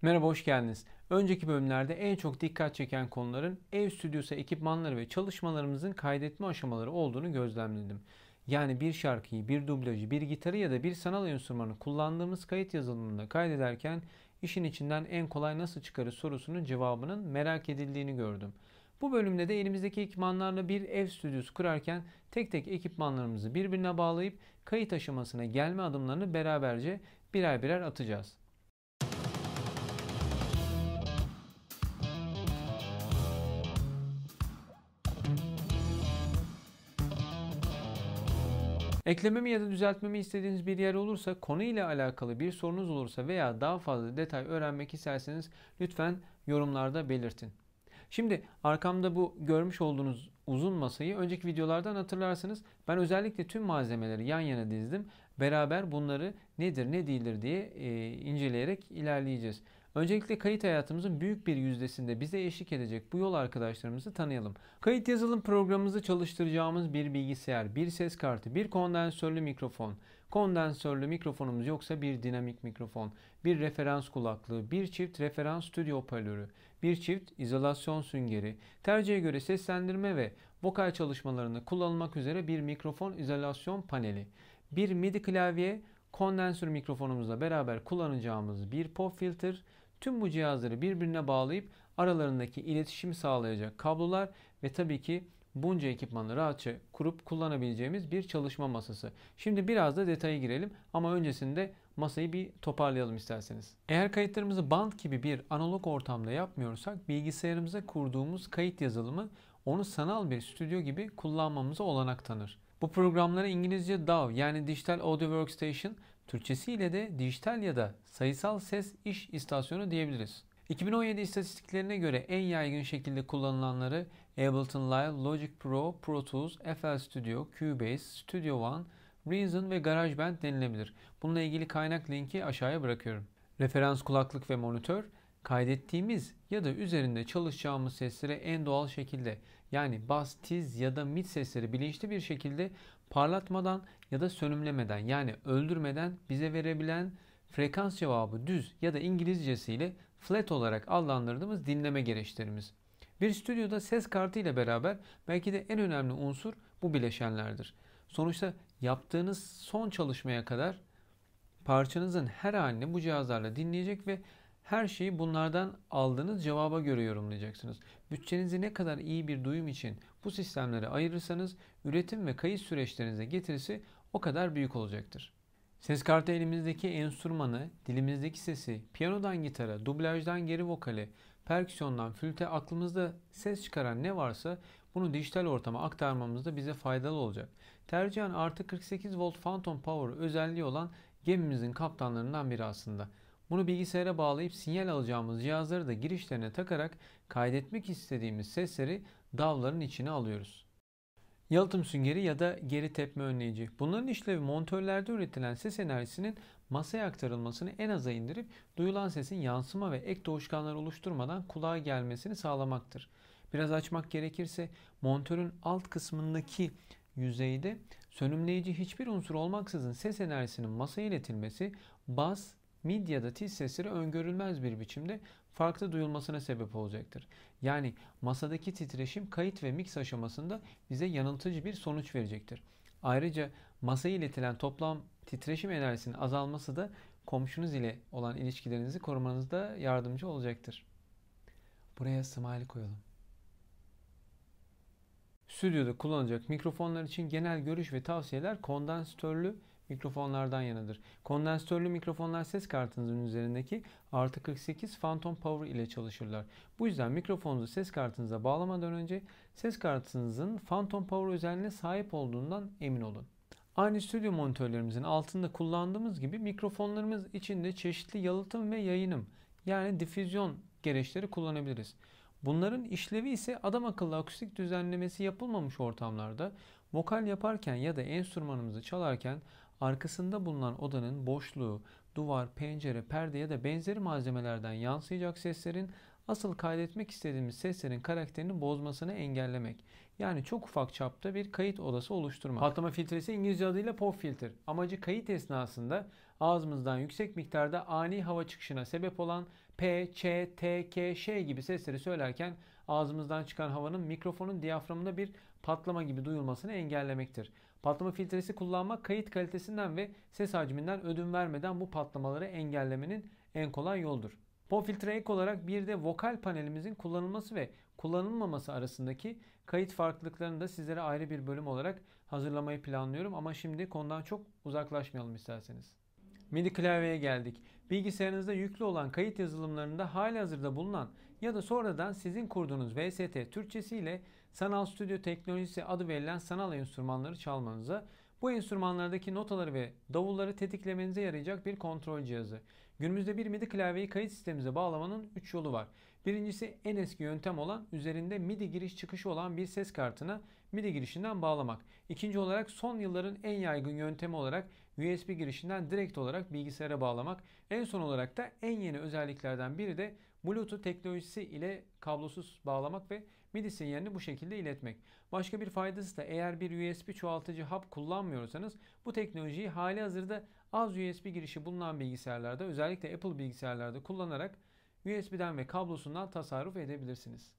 Merhaba, hoş geldiniz. Önceki bölümlerde en çok dikkat çeken konuların ev stüdyosu ekipmanları ve çalışmalarımızın kaydetme aşamaları olduğunu gözlemledim. Yani bir şarkıyı, bir dublajı, bir gitarı ya da bir sanal enstrümanı kullandığımız kayıt yazılımında kaydederken işin içinden en kolay nasıl çıkarız sorusunun cevabının merak edildiğini gördüm. Bu bölümde de elimizdeki ekipmanlarla bir ev stüdyosu kurarken tek tek ekipmanlarımızı birbirine bağlayıp kayıt aşamasına gelme adımlarını beraberce birer birer atacağız. Eklememi ya da düzeltmemi istediğiniz bir yer olursa, konuyla alakalı bir sorunuz olursa veya daha fazla detay öğrenmek isterseniz lütfen yorumlarda belirtin. Şimdi arkamda bu görmüş olduğunuz uzun masayı önceki videolardan hatırlarsınız. Ben özellikle tüm malzemeleri yan yana dizdim. Beraber bunları nedir ne değildir diye inceleyerek ilerleyeceğiz. Öncelikle kayıt hayatımızın büyük bir yüzdesinde bize eşlik edecek bu yol arkadaşlarımızı tanıyalım. Kayıt yazılım programımızı çalıştıracağımız bir bilgisayar, bir ses kartı, bir kondansörlü mikrofon. Kondansörlü mikrofonumuz yoksa bir dinamik mikrofon, bir referans kulaklığı, bir çift referans stüdyo hoparlörü, bir çift izolasyon süngeri, tercihe göre seslendirme ve vokal çalışmalarında kullanılmak üzere bir mikrofon izolasyon paneli, bir MIDI klavye, kondansör mikrofonumuzla beraber kullanacağımız bir pop filter, tüm bu cihazları birbirine bağlayıp aralarındaki iletişimi sağlayacak kablolar ve tabii ki bunca ekipmanı rahatça kurup kullanabileceğimiz bir çalışma masası. Şimdi biraz da detaya girelim ama öncesinde masayı bir toparlayalım isterseniz. Eğer kayıtlarımızı band gibi bir analog ortamda yapmıyorsak bilgisayarımıza kurduğumuz kayıt yazılımı onu sanal bir stüdyo gibi kullanmamıza olanak tanır. Bu programlara İngilizce DAW yani Digital Audio Workstation, Türkçesiyle de dijital ya da sayısal ses iş istasyonu diyebiliriz. 2017 istatistiklerine göre en yaygın şekilde kullanılanları Ableton Live, Logic Pro, Pro Tools, FL Studio, Cubase, Studio One, Reason ve GarageBand denilebilir. Bununla ilgili kaynak linki aşağıya bırakıyorum. Referans kulaklık ve monitör, kaydettiğimiz ya da üzerinde çalışacağımız sesleri en doğal şekilde yani bas, tiz ya da mid sesleri bilinçli bir şekilde parlatmadan ya da sönümlemeden yani öldürmeden bize verebilen frekans cevabı düz ya da İngilizcesiyle flat olarak adlandırdığımız dinleme gereçlerimiz. Bir stüdyoda ses kartı ile beraber belki de en önemli unsur bu bileşenlerdir. Sonuçta yaptığınız son çalışmaya kadar parçanızın her halini bu cihazlarla dinleyecek ve her şeyi bunlardan aldığınız cevaba göre yorumlayacaksınız. Bütçenizi ne kadar iyi bir duyum için bu sistemlere ayırırsanız üretim ve kayıt süreçlerinize getirisi o kadar büyük olacaktır. Ses kartı elimizdeki enstrümanı, dilimizdeki sesi, piyanodan gitara, dublajdan geri vokale, perküsyondan flüte aklımızda ses çıkaran ne varsa bunu dijital ortama aktarmamızda bize faydalı olacak. Tercihen artı 48 volt Phantom Power özelliği olan gemimizin kaptanlarından biri aslında. Bunu bilgisayara bağlayıp sinyal alacağımız cihazları da girişlerine takarak kaydetmek istediğimiz sesleri DAW'ların içine alıyoruz. Yalıtım süngeri ya da geri tepme önleyici. Bunların işlevi montörlerde üretilen ses enerjisinin masaya aktarılmasını en aza indirip duyulan sesin yansıma ve ek doğuşkanlar oluşturmadan kulağa gelmesini sağlamaktır. Biraz açmak gerekirse montörün alt kısmındaki yüzeyde sönümleyici hiçbir unsur olmaksızın ses enerjisinin masaya iletilmesi bas, mid ya da tiz sesleri öngörülmez bir biçimde farklı duyulmasına sebep olacaktır. Yani masadaki titreşim kayıt ve mix aşamasında bize yanıltıcı bir sonuç verecektir. Ayrıca masaya iletilen toplam titreşim enerjisinin azalması da komşunuz ile olan ilişkilerinizi korumanızda yardımcı olacaktır. Buraya smiley koyalım. Stüdyoda kullanılacak mikrofonlar için genel görüş ve tavsiyeler kondansatörlü mikrofonlardan yanadır. Kondansatörlü mikrofonlar ses kartınızın üzerindeki artı 48 Phantom Power ile çalışırlar. Bu yüzden mikrofonunuzu ses kartınıza bağlamadan önce ses kartınızın Phantom Power özelliğine sahip olduğundan emin olun. Aynı stüdyo monitörlerimizin altında kullandığımız gibi mikrofonlarımız için de çeşitli yalıtım ve yayınım yani difüzyon gereçleri kullanabiliriz. Bunların işlevi ise adam akıllı akustik düzenlemesi yapılmamış ortamlarda vokal yaparken ya da enstrümanımızı çalarken arkasında bulunan odanın boşluğu, duvar, pencere, perde ya da benzeri malzemelerden yansıyacak seslerin asıl kaydetmek istediğimiz seslerin karakterini bozmasını engellemek. Yani çok ufak çapta bir kayıt odası oluşturmak. Patlama filtresi İngilizce adıyla pop filter. Amacı kayıt esnasında ağzımızdan yüksek miktarda ani hava çıkışına sebep olan P, Ç, T, K, Ş gibi sesleri söylerken ağzımızdan çıkan havanın mikrofonun diyaframında bir patlama gibi duyulmasını engellemektir. Patlama filtresi kullanmak kayıt kalitesinden ve ses hacminden ödün vermeden bu patlamaları engellemenin en kolay yoldur. POV filtre ek olarak bir de vokal panelimizin kullanılması ve kullanılmaması arasındaki kayıt farklılıklarını da sizlere ayrı bir bölüm olarak hazırlamayı planlıyorum ama şimdi konudan çok uzaklaşmayalım isterseniz. MIDI klavyeye geldik. Bilgisayarınızda yüklü olan kayıt yazılımlarında halihazırda bulunan ya da sonradan sizin kurduğunuz VST Türkçesi ile sanal stüdyo teknolojisi adı verilen sanal enstrümanları çalmanıza, bu enstrümanlardaki notaları ve davulları tetiklemenize yarayacak bir kontrol cihazı. Günümüzde bir MIDI klavyeyi kayıt sistemimize bağlamanın 3 yolu var. Birincisi en eski yöntem olan üzerinde MIDI giriş çıkışı olan bir ses kartına MIDI girişinden bağlamak. İkinci olarak son yılların en yaygın yöntemi olarak USB girişinden direkt olarak bilgisayara bağlamak. En son olarak da en yeni özelliklerden biri de Bluetooth teknolojisi ile kablosuz bağlamak ve MIDI sinyalini bu şekilde iletmek. Başka bir faydası da eğer bir USB çoğaltıcı hub kullanmıyorsanız bu teknolojiyi halihazırda az USB girişi bulunan bilgisayarlarda, özellikle Apple bilgisayarlarda kullanarak USB'den ve kablosundan tasarruf edebilirsiniz.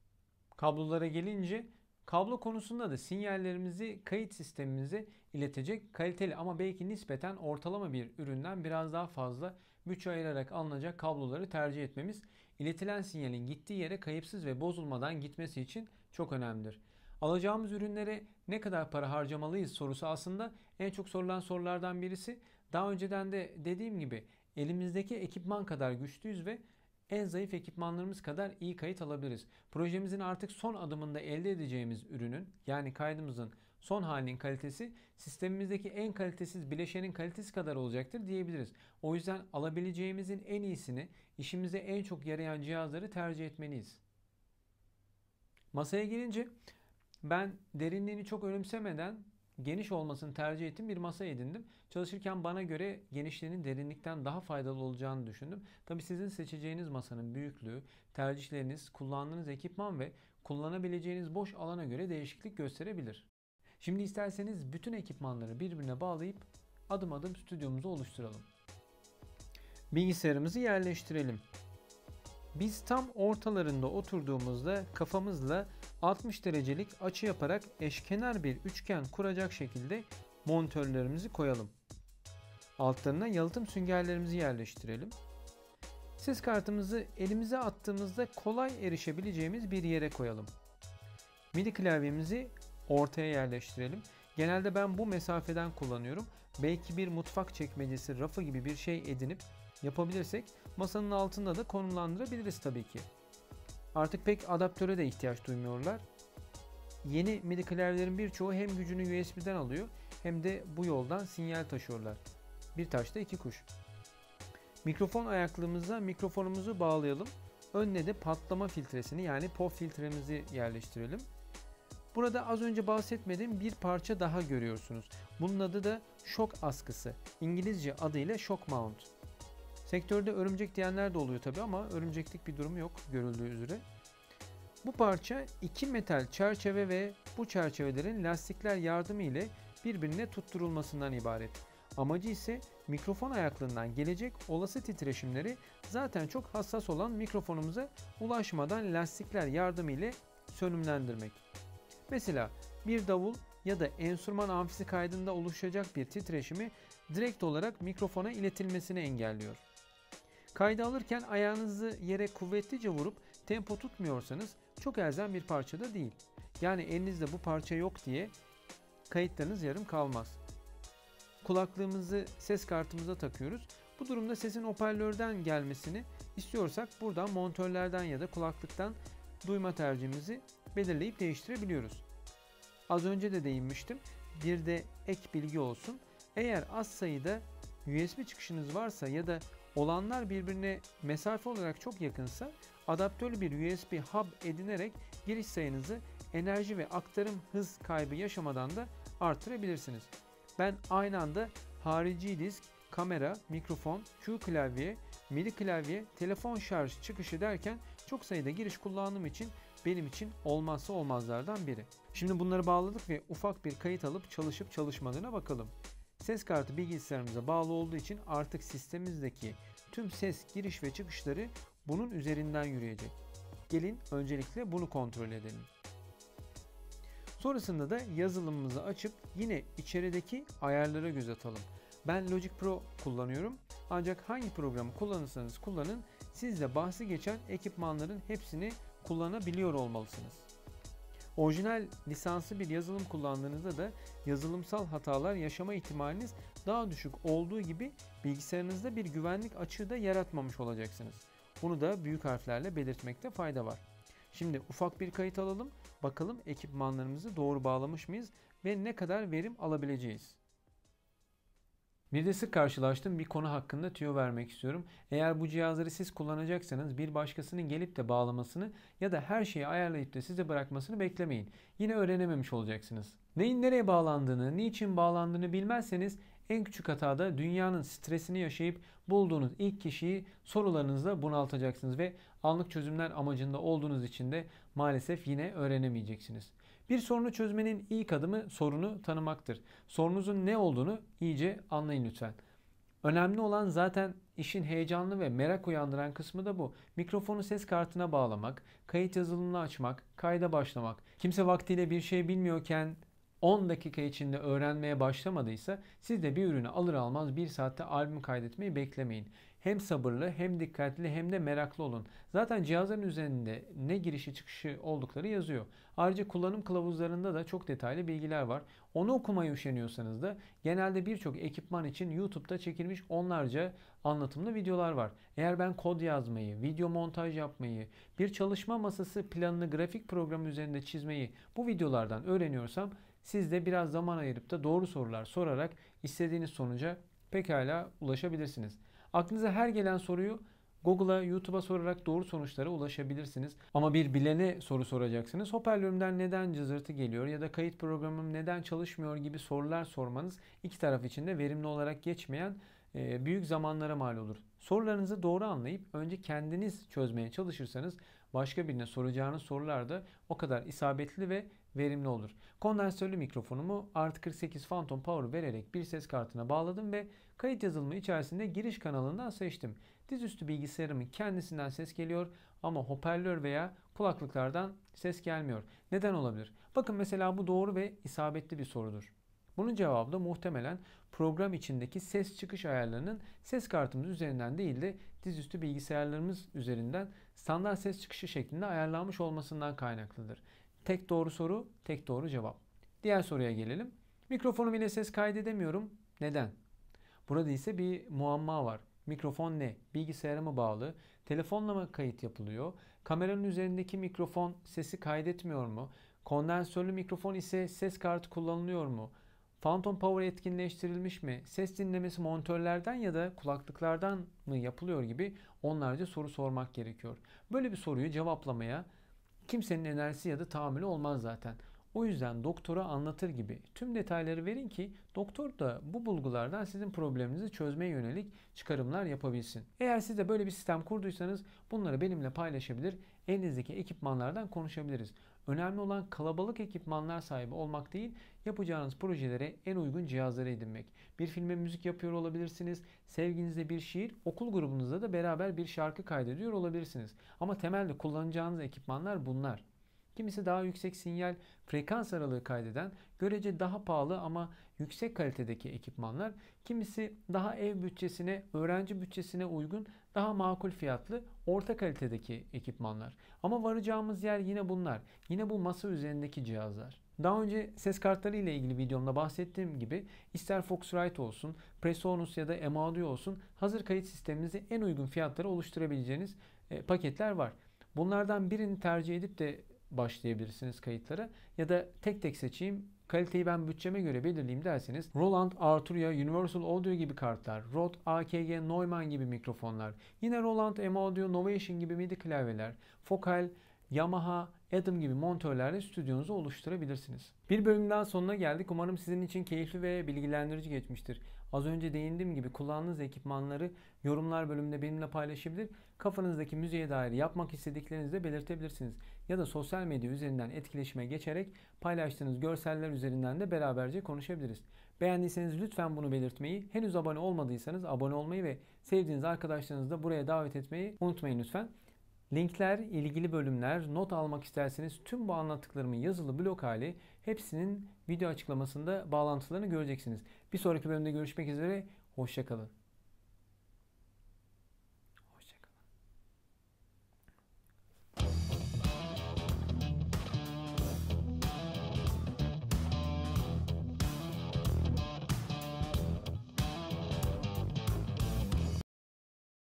Kablolara gelince kablo konusunda da sinyallerimizi kayıt sistemimize iletecek kaliteli ama belki nispeten ortalama bir üründen biraz daha fazla bütçe ayırarak alınacak kabloları tercih etmemiz iletilen sinyalin gittiği yere kayıpsız ve bozulmadan gitmesi için çok önemlidir. Alacağımız ürünlere ne kadar para harcamalıyız sorusu aslında en çok sorulan sorulardan birisi. Daha önceden de dediğim gibi elimizdeki ekipman kadar güçlüyüz ve en zayıf ekipmanlarımız kadar iyi kayıt alabiliriz. Projemizin artık son adımında elde edeceğimiz ürünün, yani kaydımızın son halinin kalitesi sistemimizdeki en kalitesiz bileşenin kalitesi kadar olacaktır diyebiliriz. O yüzden alabileceğimizin en iyisini, işimize en çok yarayan cihazları tercih etmeliyiz. Masaya gelince ben derinliğini çok önemsemeden geniş olmasını tercih ettiğim bir masa edindim. Çalışırken bana göre genişliğinin derinlikten daha faydalı olacağını düşündüm. Tabii sizin seçeceğiniz masanın büyüklüğü, tercihleriniz, kullandığınız ekipman ve kullanabileceğiniz boş alana göre değişiklik gösterebilir. Şimdi isterseniz bütün ekipmanları birbirine bağlayıp adım adım stüdyomuzu oluşturalım. Bilgisayarımızı yerleştirelim. Biz tam ortalarında oturduğumuzda kafamızla 60 derecelik açı yaparak eşkenar bir üçgen kuracak şekilde monitörlerimizi koyalım. Altlarına yalıtım süngerlerimizi yerleştirelim. Ses kartımızı elimize attığımızda kolay erişebileceğimiz bir yere koyalım. MIDI klavyemizi ortaya yerleştirelim. Genelde ben bu mesafeden kullanıyorum. Belki bir mutfak çekmecesi, rafı gibi bir şey edinip yapabilirsek masanın altında da konumlandırabiliriz tabii ki. Artık pek adaptöre de ihtiyaç duymuyorlar. Yeni MIDI klavyelerin birçoğu hem gücünü USB'den alıyor hem de bu yoldan sinyal taşıyorlar. Bir taşla iki kuş. Mikrofon ayaklığımıza mikrofonumuzu bağlayalım. Önüne de patlama filtresini yani POV filtremizi yerleştirelim. Burada az önce bahsetmediğim bir parça daha görüyorsunuz. Bunun adı da şok askısı. İngilizce adıyla shock mount. Sektörde örümcek diyenler de oluyor tabi ama örümceklik bir durum yok görüldüğü üzere. Bu parça iki metal çerçeve ve bu çerçevelerin lastikler yardımı ile birbirine tutturulmasından ibaret. Amacı ise mikrofon ayaklığından gelecek olası titreşimleri zaten çok hassas olan mikrofonumuza ulaşmadan lastikler yardımı ile sönümlendirmek. Mesela bir davul ya da enstrüman amfisi kaydında oluşacak bir titreşimi direkt olarak mikrofona iletilmesini engelliyor. Kaydı alırken ayağınızı yere kuvvetlice vurup tempo tutmuyorsanız çok elzem bir parça da değil. Yani elinizde bu parça yok diye kayıtlarınız yarım kalmaz. Kulaklığımızı ses kartımıza takıyoruz. Bu durumda sesin hoparlörden gelmesini istiyorsak buradan monitörlerden ya da kulaklıktan duyma tercihimizi belirleyip değiştirebiliyoruz. Az önce de değinmiştim. Bir de ek bilgi olsun. Eğer az sayıda USB çıkışınız varsa ya da olanlar birbirine mesafe olarak çok yakınsa adaptörlü bir USB hub edinerek giriş sayınızı enerji ve aktarım hız kaybı yaşamadan da artırabilirsiniz. Ben aynı anda harici disk, kamera, mikrofon, Q klavye, MIDI klavye, telefon şarj çıkışı derken çok sayıda giriş kullandığım için benim için olmazsa olmazlardan biri. Şimdi bunları bağladık ve ufak bir kayıt alıp çalışıp çalışmadığına bakalım. Ses kartı bilgisayarımıza bağlı olduğu için artık sistemimizdeki tüm ses giriş ve çıkışları bunun üzerinden yürüyecek. Gelin öncelikle bunu kontrol edelim. Sonrasında da yazılımımızı açıp yine içerideki ayarlara göz atalım. Ben Logic Pro kullanıyorum. Ancak hangi programı kullanırsanız kullanın, siz de bahsi geçen ekipmanların hepsini kullanabiliyor olmalısınız. Orijinal lisanslı bir yazılım kullandığınızda da yazılımsal hatalar yaşama ihtimaliniz daha düşük olduğu gibi bilgisayarınızda bir güvenlik açığı da yaratmamış olacaksınız. Bunu da büyük harflerle belirtmekte fayda var. Şimdi ufak bir kayıt alalım. Bakalım ekipmanlarımızı doğru bağlamış mıyız ve ne kadar verim alabileceğiz. Bir de sık karşılaştığım bir konu hakkında tüyo vermek istiyorum. Eğer bu cihazları siz kullanacaksanız bir başkasının gelip de bağlamasını ya da her şeyi ayarlayıp da size bırakmasını beklemeyin. Yine öğrenememiş olacaksınız. Neyin nereye bağlandığını, niçin bağlandığını bilmezseniz en küçük hatada dünyanın stresini yaşayıp bulduğunuz ilk kişiyi sorularınızla bunaltacaksınız ve anlık çözümler amacında olduğunuz için de maalesef yine öğrenemeyeceksiniz. Bir sorunu çözmenin ilk adımı sorunu tanımaktır. Sorunuzun ne olduğunu iyice anlayın lütfen. Önemli olan zaten işin heyecanlı ve merak uyandıran kısmı da bu. Mikrofonu ses kartına bağlamak, kayıt yazılımını açmak, kayda başlamak. Kimse vaktiyle bir şey bilmiyorken 10 dakika içinde öğrenmeye başlamadıysa siz de bir ürünü alır almaz 1 saatte albüm kaydetmeyi beklemeyin. Hem sabırlı hem dikkatli hem de meraklı olun. Zaten cihazların üzerinde ne girişi çıkışı oldukları yazıyor. Ayrıca kullanım kılavuzlarında da çok detaylı bilgiler var. Onu okumaya üşeniyorsanız da genelde birçok ekipman için YouTube'da çekilmiş onlarca anlatımlı videolar var. Eğer ben kod yazmayı, video montaj yapmayı, bir çalışma masası planını grafik programı üzerinde çizmeyi bu videolardan öğreniyorsam siz de biraz zaman ayırıp da doğru sorular sorarak istediğiniz sonuca pekala ulaşabilirsiniz. Aklınıza her gelen soruyu Google'a, YouTube'a sorarak doğru sonuçlara ulaşabilirsiniz. Ama bir bilene soru soracaksınız. Hoparlörümden neden cızırtı geliyor ya da kayıt programım neden çalışmıyor gibi sorular sormanız iki taraf için de verimli olarak geçmeyen büyük zamanlara mal olur. Sorularınızı doğru anlayıp önce kendiniz çözmeye çalışırsanız başka birine soracağınız sorular da o kadar isabetli ve verimli olur. Kondansörlü mikrofonumu RT48 Phantom Power vererek bir ses kartına bağladım ve kayıt yazılımı içerisinde giriş kanalından seçtim. Dizüstü bilgisayarımın kendisinden ses geliyor ama hoparlör veya kulaklıklardan ses gelmiyor. Neden olabilir? Bakın mesela bu doğru ve isabetli bir sorudur. Bunun cevabı da muhtemelen program içindeki ses çıkış ayarlarının ses kartımız üzerinden değil de dizüstü bilgisayarlarımız üzerinden standart ses çıkışı şeklinde ayarlanmış olmasından kaynaklıdır. Tek doğru soru, tek doğru cevap. Diğer soruya gelelim. Mikrofonum ile ses kaydedemiyorum. Neden? Burada ise bir muamma var. Mikrofon ne? Bilgisayara mı bağlı? Telefonla mı kayıt yapılıyor? Kameranın üzerindeki mikrofon sesi kaydetmiyor mu? Kondansörlü mikrofon ise ses kartı kullanılıyor mu? Phantom Power etkinleştirilmiş mi? Ses dinlemesi monitörlerden ya da kulaklıklardan mı yapılıyor gibi onlarca soru sormak gerekiyor. Böyle bir soruyu cevaplamaya kimsenin enerjisi ya da tahammülü olmaz zaten. O yüzden doktora anlatır gibi tüm detayları verin ki doktor da bu bulgulardan sizin probleminizi çözmeye yönelik çıkarımlar yapabilsin. Eğer siz de böyle bir sistem kurduysanız bunları benimle paylaşabilir, elinizdeki ekipmanlardan konuşabiliriz. Önemli olan kalabalık ekipmanlar sahibi olmak değil, yapacağınız projelere en uygun cihazları edinmek. Bir filme müzik yapıyor olabilirsiniz, sevginizle bir şiir, okul grubunuzda da beraber bir şarkı kaydediyor olabilirsiniz. Ama temelde kullanacağınız ekipmanlar bunlar. Kimisi daha yüksek sinyal, frekans aralığı kaydeden, görece daha pahalı ama yüksek kalitedeki ekipmanlar. Kimisi daha ev bütçesine, öğrenci bütçesine uygun, daha makul fiyatlı, orta kalitedeki ekipmanlar. Ama varacağımız yer yine bunlar. Yine bu masa üzerindeki cihazlar. Daha önce ses kartları ile ilgili videomda bahsettiğim gibi ister Focusrite olsun, Presonus ya da M-Audio olsun hazır kayıt sisteminizi en uygun fiyatlara oluşturabileceğiniz paketler var. Bunlardan birini tercih edip de başlayabilirsiniz kayıtlara ya da tek tek seçeyim, kaliteyi ben bütçeme göre belirleyeyim derseniz Roland, Arturia, Universal Audio gibi kartlar, Rode, AKG, Neumann gibi mikrofonlar, yine Roland, M-Audio, Novation gibi MIDI klavyeler, Focal, Yamaha, Adam gibi monitörlerle stüdyonuzu oluşturabilirsiniz. Bir bölüm daha sonuna geldik. Umarım sizin için keyifli ve bilgilendirici geçmiştir. Az önce değindiğim gibi kullandığınız ekipmanları yorumlar bölümünde benimle paylaşabilir. Kafanızdaki müziğe dair yapmak istediklerinizi de belirtebilirsiniz. Ya da sosyal medya üzerinden etkileşime geçerek paylaştığınız görseller üzerinden de beraberce konuşabiliriz. Beğendiyseniz lütfen bunu belirtmeyi, henüz abone olmadıysanız abone olmayı ve sevdiğiniz arkadaşlarınızı da buraya davet etmeyi unutmayın lütfen. Linkler, ilgili bölümler, not almak isterseniz tüm bu anlattıklarımın yazılı blog hali hepsinin video açıklamasında bağlantılarını göreceksiniz. Bir sonraki bölümde görüşmek üzere, hoşça kalın.